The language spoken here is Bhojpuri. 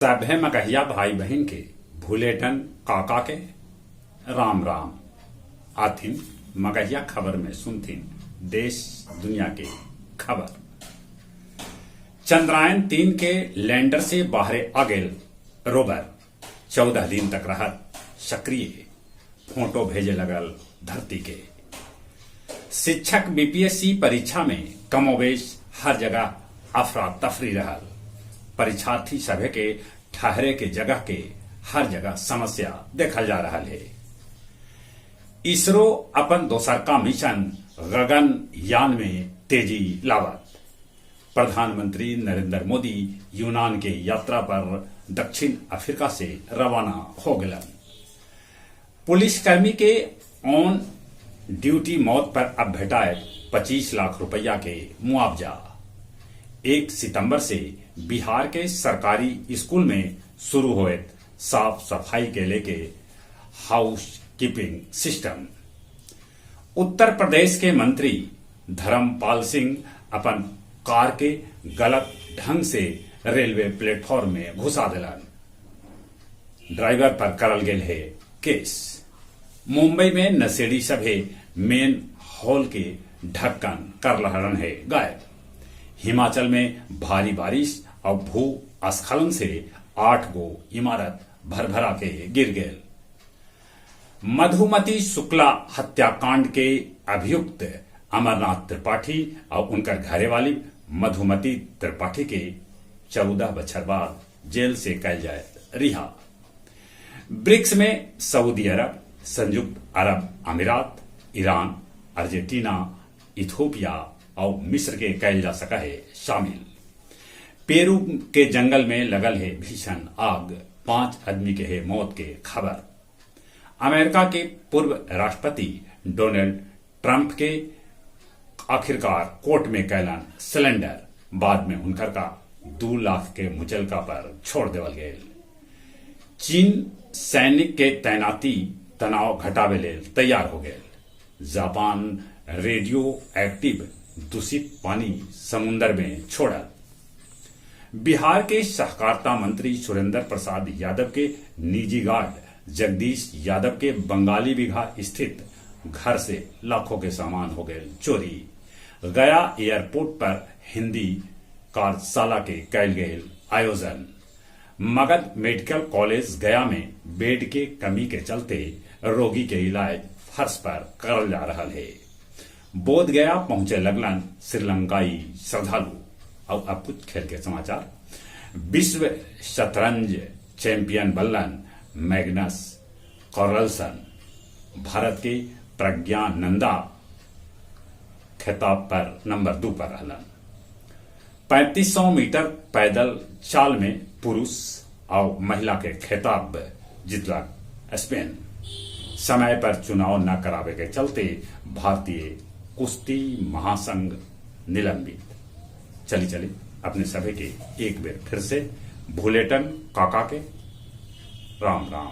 सभे मगहिया भाई बहन के भूलेटन काका के राम राम आथिन मगहिया खबर में सुनथिन देश दुनिया के खबर। चंद्रयान-3 के लैंडर से बाहर आ गेल रोवर 14 दिन तक रहत सक्रिय, फोटो भेजे लगल धरती के। शिक्षक बीपीएससी परीक्षा में कमोबेश हर जगह अफरा तफरी रहल। परीक्षार्थी सभे के ठहरे के जगह के हर जगह समस्या देखल जा रहा है। इसरो अपन दोसरका मिशन गगनयान में तेजी लावत। प्रधानमंत्री नरेंद्र मोदी यूनान के यात्रा पर दक्षिण अफ्रीका से रवाना हो गए। पुलिसकर्मी के ऑन ड्यूटी मौत पर अब भेटाए 25 लाख रुपया के मुआवजा। 1 सितंबर से बिहार के सरकारी स्कूल में शुरू हुए साफ सफाई के लेके house keeping system. Uttar Pradesh के मंत्री धर्मपाल सिंह अपन कार के गलत ढंग से रेलवे प्लेटफॉर्म में घुसा दिलन। ड्राइवर पर करल गेल है केस। मुंबई में नशेड़ी सभे मेन हॉल के ढक्कन कर रहलन है गायब। हिमाचल में भारी बारिश और भूस्खलन से 8 गो इमारत भरभरा के गिर गए। मधुमती शुक्ला हत्याकांड के अभियुक्त अमरनाथ त्रिपाठी और उनकर घरेवाली मधुमती त्रिपाठी के 14 बछर बाद जेल से कल जाए रिहा। ब्रिक्स में सऊदी अरब, संयुक्त अरब अमीरात, ईरान, अर्जेंटीना, इथियोपिया और मिस्र के कैल जा सका है शामिल। पेरू के जंगल में लगल है भीषण आग, 5 आदमी के है मौत के खबर। अमेरिका के पूर्व राष्ट्रपति डोनाल्ड ट्रंप के आखिरकार कोर्ट में कैलन सिलेंडर, बाद में उनकर का 2 लाख के मुचलका पर छोड़ देवल गए। चीन सैनिक के तैनाती तनाव घटावे लेल तैयार हो गए। जापान रेडियो एक्टिव दूषित पानी समुद्र में छोड़ल। बिहार के सहकारिता मंत्री सुरेंद्र प्रसाद यादव के निजी गार्ड जगदीश यादव के बंगाली बिघा स्थित घर से लाखों के सामान हो गए चोरी। गया एयरपोर्ट पर हिंदी कार्यशाला के कैल गए आयोजन। मगध मेडिकल कॉलेज गया में बेड के कमी के चलते रोगी के इलाज फर्श पर करल जा रहा है। बोध गया पहुंचे लगलन श्रीलंकाई श्रद्धालु। और अब कुछ खेल के समाचार। विश्व शतरंज चैंपियन बल्लन मैग्नस कार्लसन भारत के प्रज्ञानंदा खिताब पर नंबर 2 पर रहलन। 3500 मीटर पैदल चाल में पुरुष और महिला के खिताब जीतला स्पेन। समय पर चुनाव न करावे के चलते भारतीय कुश्ती महासंघ निलंबित। चली अपने सभी के एक बेर फिर से भूलेटन काका के राम राम।